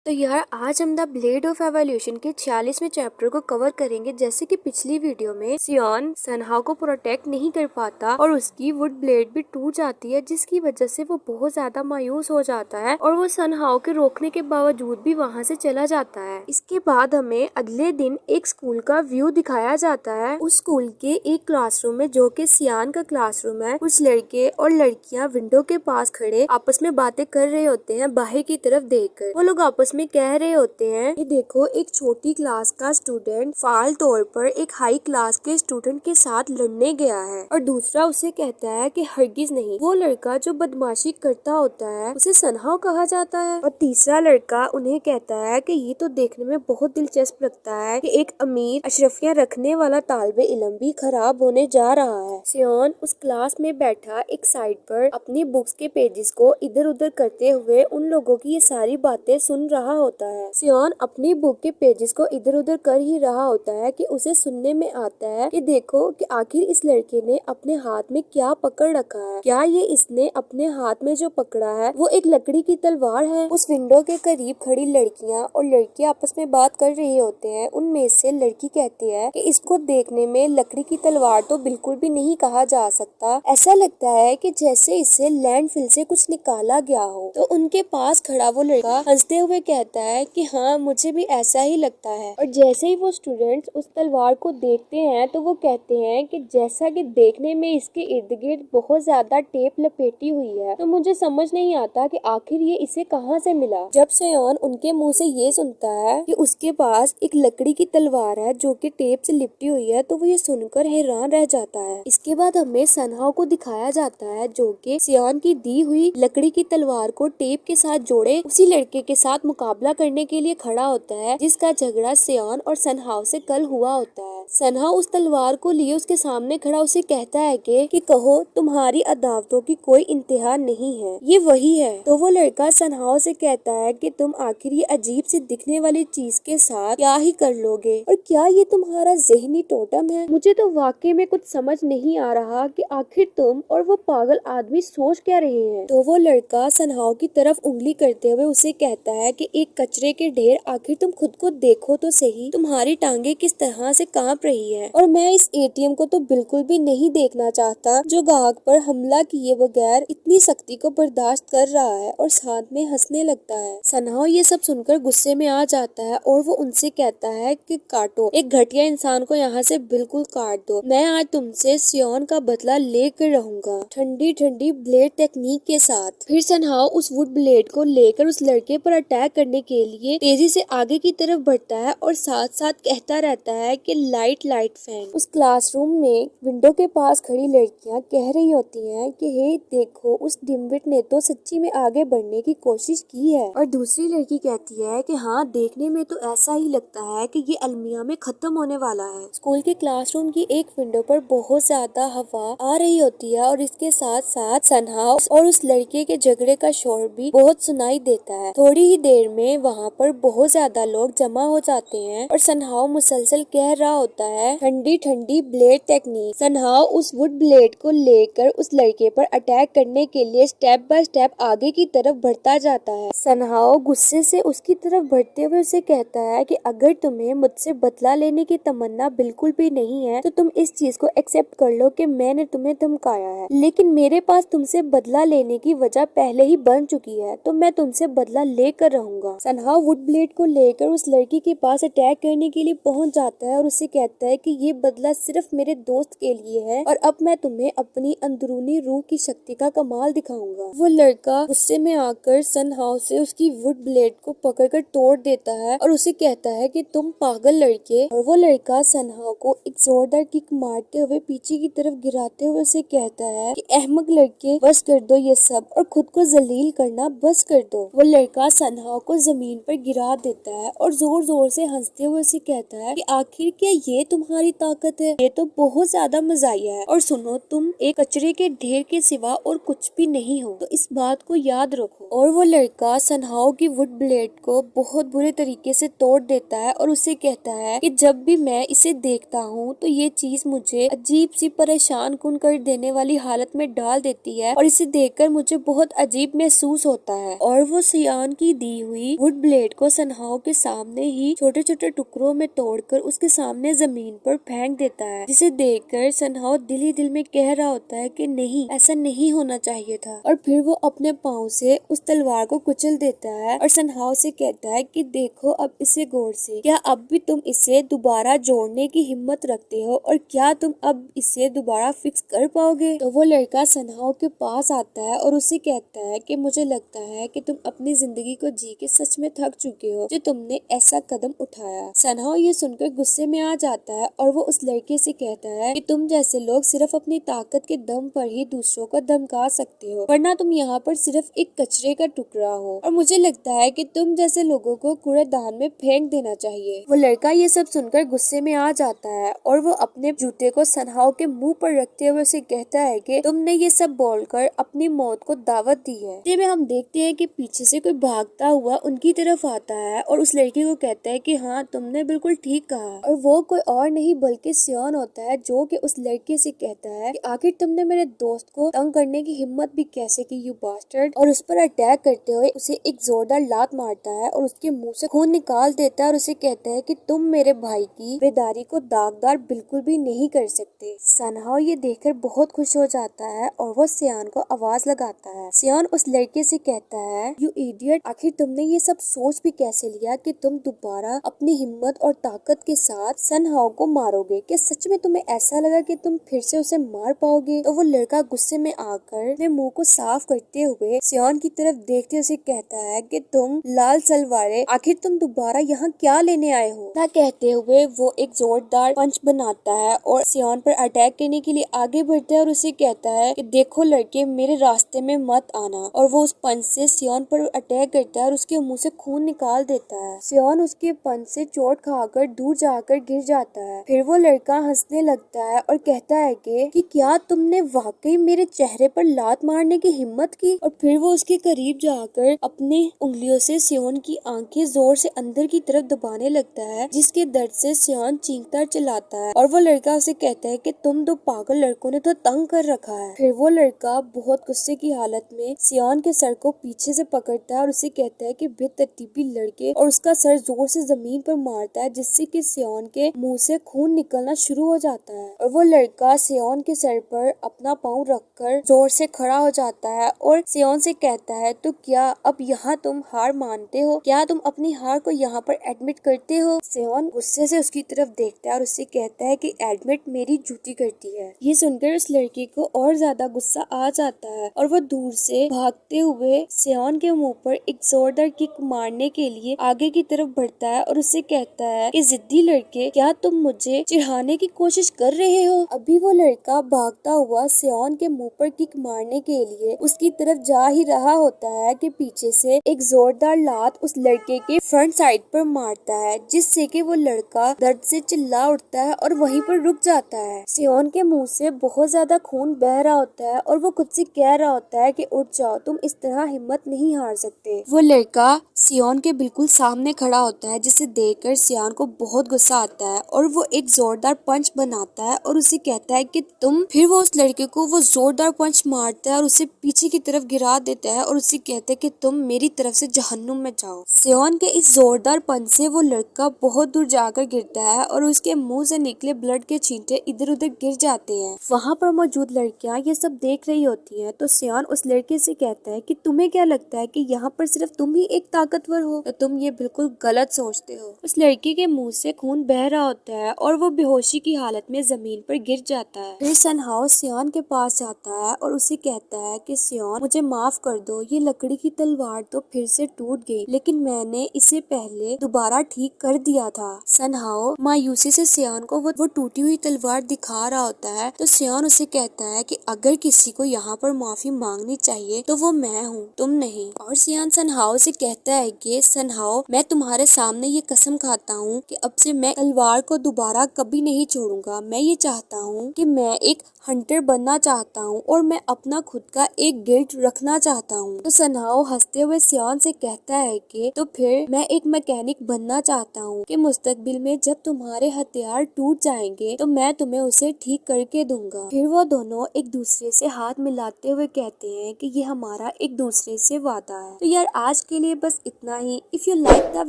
तो यार आज हम द ब्लेड ऑफ एवोल्यूशन के 46वें चैप्टर को कवर करेंगे। जैसे कि पिछली वीडियो में सियोन सनहाओ को प्रोटेक्ट नहीं कर पाता और उसकी वुड ब्लेड भी टूट जाती है, जिसकी वजह से वो बहुत ज्यादा मायूस हो जाता है और वो सनहाओ के रोकने के बावजूद भी वहाँ से चला जाता है। इसके बाद हमें अगले दिन एक स्कूल का व्यू दिखाया जाता है। उस स्कूल के एक क्लासरूम में, जो कि सियान का क्लासरूम है, कुछ लड़के और लड़कियां विंडो के पास खड़े आपस में बातें कर रहे होते हैं। बाहर की तरफ देखकर वो लोग आपस में कह रहे होते हैं कि देखो, एक छोटी क्लास का स्टूडेंट फाल तौर पर एक हाई क्लास के स्टूडेंट के साथ लड़ने गया है, और दूसरा उसे कहता है कि हरगिज नहीं, वो लड़का जो बदमाशी करता होता है उसे सनहाओ कहा जाता है। और तीसरा लड़का उन्हें कहता है कि ये तो देखने में बहुत दिलचस्प लगता है कि एक अमीर अशरफियां रखने वाला तालिबे इल्म भी खराब होने जा रहा है। सियोन उस क्लास में बैठा एक साइड पर अपनी बुक्स के पेजेस को इधर उधर करते हुए उन लोगों की ये सारी बातें सुन रहा होता है। सियोन अपनी बुक के पेजेस को इधर उधर कर ही रहा होता है कि उसे सुनने में आता है कि देखो कि आखिर इस लड़के ने अपने हाथ में क्या पकड़ रखा है। क्या ये इसने अपने हाथ में जो पकड़ा है वो एक लकड़ी की तलवार है। उस विंडो के करीब खड़ी लड़कियां और लड़के आपस में बात कर रहे होते हैं। उनमें से लड़की कहती है कि इसको देखने में लकड़ी की तलवार तो बिल्कुल भी नहीं कहा जा सकता, ऐसा लगता है कि जैसे इसे लैंडफिल से कुछ निकाला गया हो। तो उनके पास खड़ा वो लड़का हंसते हुए कहता है कि हाँ, मुझे भी ऐसा ही लगता है। और जैसे ही वो स्टूडेंट्स उस तलवार को देखते हैं तो वो कहते हैं कि जैसा कि देखने में इसके इर्द गिर्द बहुत ज्यादा टेप लपेटी हुई है, तो मुझे समझ नहीं आता कि आखिर ये इसे कहाँ से मिला। जब सियोन उनके मुंह से ये सुनता है कि उसके पास एक लकड़ी की तलवार है जो कि टेप से लिपटी हुई है, तो वो ये सुनकर हैरान रह जाता है। इसके बाद हमें सनहाओ को दिखाया जाता है, जो कि सियोन की दी हुई लकड़ी की तलवार को टेप के साथ जोड़े उसी लड़के के साथ मुकाबला करने के लिए खड़ा होता है, जिसका झगड़ा सियोन और सनहाओ से कल हुआ होता है। सनहाओ उस तलवार को लिए उसके सामने खड़ा उसे कहता है कि कहो, तुम्हारी अदावतों की कोई इंतहा नहीं है, ये वही है। तो वो लड़का सनहाओ से कहता है कि तुम आखिर ये अजीब सी दिखने वाली चीज के साथ क्या ही कर लोगे, और क्या ये तुम्हारा जहनी टोटम है। मुझे तो वाकई में कुछ समझ नहीं आ रहा कि आखिर तुम और वो पागल आदमी सोच क्या रहे हैं। तो वो लड़का सनहाओ की तरफ उंगली करते हुए उसे कहता है कि एक कचरे के ढेर, आखिर तुम खुद को देखो तो सही, तुम्हारी टांगे किस तरह से कांप रही है। और मैं इस एटीएम को तो बिल्कुल भी नहीं देखना चाहता जो ग्राहक पर हमला किए बगैर इतनी सख्ती को बर्दाश्त कर रहा है, और साथ में हंसने लगता है। सनहाओ ये सब सुनकर गुस्से में आ जाता है और वो उनसे कहता है कि काटो, एक घटिया इंसान को यहाँ से बिल्कुल काट दो। मैं आज तुमसे सियोन का बदला लेकर रहूंगा, ठंडी ठंडी ब्लेड टेक्निक के साथ। फिर सनहाओ उस वुड ब्लेड को लेकर उस लड़के पर अटैक करने के लिए तेजी से आगे की तरफ बढ़ता है और साथ साथ कहता रहता है कि लाइट लाइट फैन। उस क्लासरूम में विंडो के पास खड़ी लड़कियां कह रही होती हैं कि हे देखो, उस डिम्बिट ने तो सच्ची में आगे बढ़ने की कोशिश की है। और दूसरी लड़की कहती है कि हाँ, देखने में तो ऐसा ही लगता है कि ये अलमिया में खत्म होने वाला है। स्कूल के क्लासरूम की एक विंडो पर बहुत ज्यादा हवा आ रही होती है और इसके साथ साथ सनहाओ और उस लड़के के झगड़े का शोर भी बहुत सुनाई देता है। थोड़ी ही देर में वहाँ पर बहुत ज्यादा लोग जमा हो जाते हैं और सनहाओ मुसलसल कह रहा होता है, ठंडी ठंडी ब्लेड टेक्निक। सनहाओ उस वुड ब्लेड को लेकर उस लड़के पर अटैक करने के लिए स्टेप बाय स्टेप आगे की तरफ बढ़ता जाता है। सनहाओ गुस्से से उसकी तरफ बढ़ते हुए उसे कहता है कि अगर तुम्हें मुझसे बदला लेने की तमन्ना बिल्कुल भी नहीं है तो तुम इस चीज को एक्सेप्ट कर लो कि मैंने तुम्हें धमकाया है, लेकिन मेरे पास तुमसे बदला लेने की वजह पहले ही बन चुकी है, तो मैं तुमसे बदला लेकर रहूंगा। सनहाओ वुड ब्लेड को लेकर उस लड़की के पास अटैक करने के लिए पहुंच जाता है और उसे कहता है कि ये बदला सिर्फ मेरे दोस्त के लिए है और अब मैं तुम्हें अपनी अंदरूनी रूह की शक्ति का कमाल दिखाऊंगा। वो लड़का गुस्से में आकर सनहाओ से उसकी वुड ब्लेड को पकड़कर तोड़ देता है और उसे कहता है कि तुम पागल लड़के। और वो लड़का सनहाओ को एक जोरदार किक मारते हुए पीछे की तरफ गिराते हुए उसे कहता है कि अहमक लड़के, बस कर दो ये सब और खुद को जलील करना बस कर दो। वो लड़का सनहाओ को जमीन पर गिरा देता है और जोर जोर से हंसते हुए उसे कहता है कि आखिर क्या ये तुम्हारी ताकत है? ये तो बहुत ज्यादा मजाया है। और सुनो, तुम एक कचरे के ढेर के सिवा और कुछ भी नहीं हो, तो इस बात को याद रखो। और वो लड़का सनहाओ की वुड ब्लेड को बहुत बुरे तरीके से तोड़ देता है और उसे कहता है कि जब भी मैं इसे देखता हूँ तो ये चीज मुझे अजीब सी परेशान कुन कर देने वाली हालत में डाल देती है और इसे देखकर मुझे बहुत अजीब महसूस होता है। और वो सियान की दी हुई वुड ब्लेड को सनहाओ के सामने ही छोटे छोटे टुकड़ों में तोड़कर उसके सामने जमीन पर फेंक देता है, जिसे देखकर सनहाओ दिल ही दिल में कह रहा होता है कि नहीं, ऐसा नहीं होना चाहिए था। और फिर वो अपने पाँव से उस तलवार को कुचल देता है और सनहाओ से कहता है कि देखो अब इसे गौर से, क्या अब भी तुम इसे दोबारा जोड़ने की हिम्मत रखते हो और क्या तुम अब इसे दोबारा फिक्स कर पाओगे? तो वो लड़का सनहाओ के पास आता है और उसे कहता है कि मुझे लगता है कि तुम अपनी जिंदगी को जी के सच में थक चुके हो जो तुमने ऐसा कदम उठाया। सनहाओ ये सुनकर गुस्से में आ जाता है और वो उस लड़के से कहता है कि तुम जैसे लोग सिर्फ अपनी ताकत के दम पर ही दूसरों को धमका सकते हो, वरना तुम यहाँ पर सिर्फ एक कचरे का टुकड़ा हो और मुझे लगता है कि तुम जैसे लोगों को कूड़ेदान में फेंक देना चाहिए। वो लड़का ये सब सुनकर गुस्से में आ जाता है और वो अपने जूते को सनहाओ के मुंह पर रखते हुए उसे कहता है कि तुमने ये सब बोलकर अपनी मौत को दावत दी है। में हम देखते हैं कि पीछे से कोई भागता हुआ उनकी तरफ आता है और उस लड़की को कहता है कि हाँ, तुमने बिल्कुल ठीक कहा। और वो कोई और नहीं बल्कि सियोन होता है जो कि उस लड़के से कहता है कि आखिर तुमने मेरे दोस्त को तंग करने की हिम्मत भी कैसे की, यू बास्टर्ड। और उस पर अटैक करते हुए उसे एक जोरदार लात मारता है और उसके मुंह से खून निकाल देता है और उसे कहता है कि तुम मेरे भाई की बेदारी को दागदार बिल्कुल भी नहीं कर सकते। सनहाओ ये देखकर बहुत खुश हो जाता है और वो सियान को आवाज लगाता है। सियान उस लड़के से कहता है, यू इडियट, आखिर तुमने ये सब सोच भी कैसे लिया कि तुम दोबारा अपनी हिम्मत और ताकत के साथ सनहाओ को मारोगे? क्या सच में तुम्हें ऐसा लगा कि तुम फिर से उसे मार पाओगे? तो वो लड़का गुस्से में आकर अपने मुंह को साफ करते हुए सियान की तरफ देखते उसे कहता है कि तुम लाल सलवारे, आखिर तुम दोबारा यहाँ क्या लेने आए हो? ना कहते हुए वो एक जोरदार पंच बनाता है और सियान पर अटैक करने के लिए आगे बढ़ता है और उसे कहता है कि देखो लड़के, मेरे रास्ते में मत आना। और वो उस पंच से सियान पर अटैक करता है और उसके मुंह से खून निकाल देता है। सियान उसके पंच से चोट खाकर दूर जाकर गिर जाता है। फिर वो लड़का हंसने लगता है और कहता है कि क्या तुमने वाकई मेरे चेहरे पर लात मारने की हिम्मत की? और फिर वो उसके करीब जाकर अपनी उंगलियों से सियान की आंखें जोर से अंदर की तरफ दबाने लगता है, जिसके दर्द से सियान चीखता चिल्लाता है। और वो लड़का उसे कहता है कि तुम दो पागल लड़कों ने तो तंग कर रखा है। फिर वो लड़का बहुत गुस्से की हालत में सियान के सर को पीछे से पकड़ता है और उसे कहता है कि बेतरतीबी लड़के, और उसका सर जोर से जमीन पर मारता है, जिससे कि सियान के मुंह से खून निकलना शुरू हो जाता है। और वो लड़का सियान के सर पर अपना पाँव रखकर जोर से खड़ा हो जाता है और सियान से कहता है, तो क्या अब यहाँ तुम हार मानते हो? क्या तुम अपनी हार को यहाँ पर एडमिट करते हो? सियान गुस्से से उसकी तरफ देखता है और उससे कहता है कि एडमिट मेरी जूती करती है। ये सुनकर उस लड़के को और ज्यादा गुस्सा आ जाता है और वो दूर से भागते हुए सियान के मुंह पर एक जोरदार किक मारने के लिए आगे की तरफ बढ़ता है और उससे कहता है कि जिद्दी लड़के, क्या तुम मुझे चिढ़ाने की कोशिश कर रहे हो? अभी वो लड़का भागता हुआ सियान के मुंह पर किक मारने के लिए उसकी तरफ जा ही रहा होता है कि पीछे से एक जोरदार लात उस लड़के के फ्रंट साइड पर मारता है, जिससे कि वो लड़का दर्द से चिल्ला उठता है और वहीं पर रुक जाता है। सियान के मुंह से बहुत ज्यादा खून बह रहा होता है और वो खुद से कह रहा होता है कि उठ जाओ, तुम इस तरह हिम्मत नहीं हार सकते। वो लड़का सियान के बिल्कुल सामने खड़ा होता है, जिसे देखकर सियान को बहुत गुस्सा आता है और वो एक जोरदार पंच बनाता है और उसे कहता है कि तुम। फिर वो उस लड़के को वो जोरदार पंच मारता है और उसे पीछे की तरफ गिरा देता है और उसे कहता है कि तुम मेरी तरफ से जहन्नुम में जाओ। सियान के इस जोरदार पंच से वो लड़का बहुत दूर जाकर गिरता है और उसके मुंह से निकले ब्लड के छींटे इधर उधर गिर जाते हैं। वहाँ पर मौजूद लड़कियाँ ये सब देख रही होती हैं, तो सियान उस लड़के से कहता है कि तुम्हें क्या लगता है कि यहाँ पर सिर्फ तुम ही एक ताकतवर हो? तो तुम ये बिल्कुल गलत सोचते हो। उस लड़के के मुंह से खून बह रहा होता है और वो बेहोशी की हालत में जमीन पर गिर जाता है। फिर सनहाओ सियान के पास जाता है और उसे कहता है कि सियान, मुझे माफ कर दो, ये लकड़ी की तलवार तो फिर से टूट गई, लेकिन मैंने इसे पहले दोबारा ठीक कर दिया था। सनहाओ मायूसी से सियान को वो टूटी हुई तलवार दिखा रहा होता है, तो सियान उसे कहता है कि अगर किसी को यहाँ पर माफी मांगनी चाहिए तो वो मैं हूँ, तुम नहीं। और सियान सनहाओ से कहता है कि सनहाओ, मैं तुम्हारे सामने ये कसम खाता हूँ कि अब से मैं तलवार शिकार को दोबारा कभी नहीं छोड़ूंगा। मैं ये चाहता हूँ कि मैं एक हंटर बनना चाहता हूँ और मैं अपना खुद का एक गिल्ड रखना चाहता हूँ। तो सनहाओ हंसते हुए सियोन से कहता है कि तो फिर मैं एक मैकेनिक बनना चाहता हूँ कि मुस्तकबिल में जब तुम्हारे हथियार टूट जाएंगे तो मैं तुम्हें उसे ठीक करके दूंगा। फिर वो दोनों एक दूसरे से हाथ मिलाते हुए कहते हैं कि ये हमारा एक दूसरे से वादा है। तो यार आज के लिए बस इतना ही। If you like the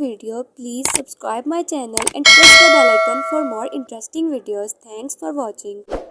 video please subscribe my channel and press the bell icon for more interesting videos. Thanks for watching.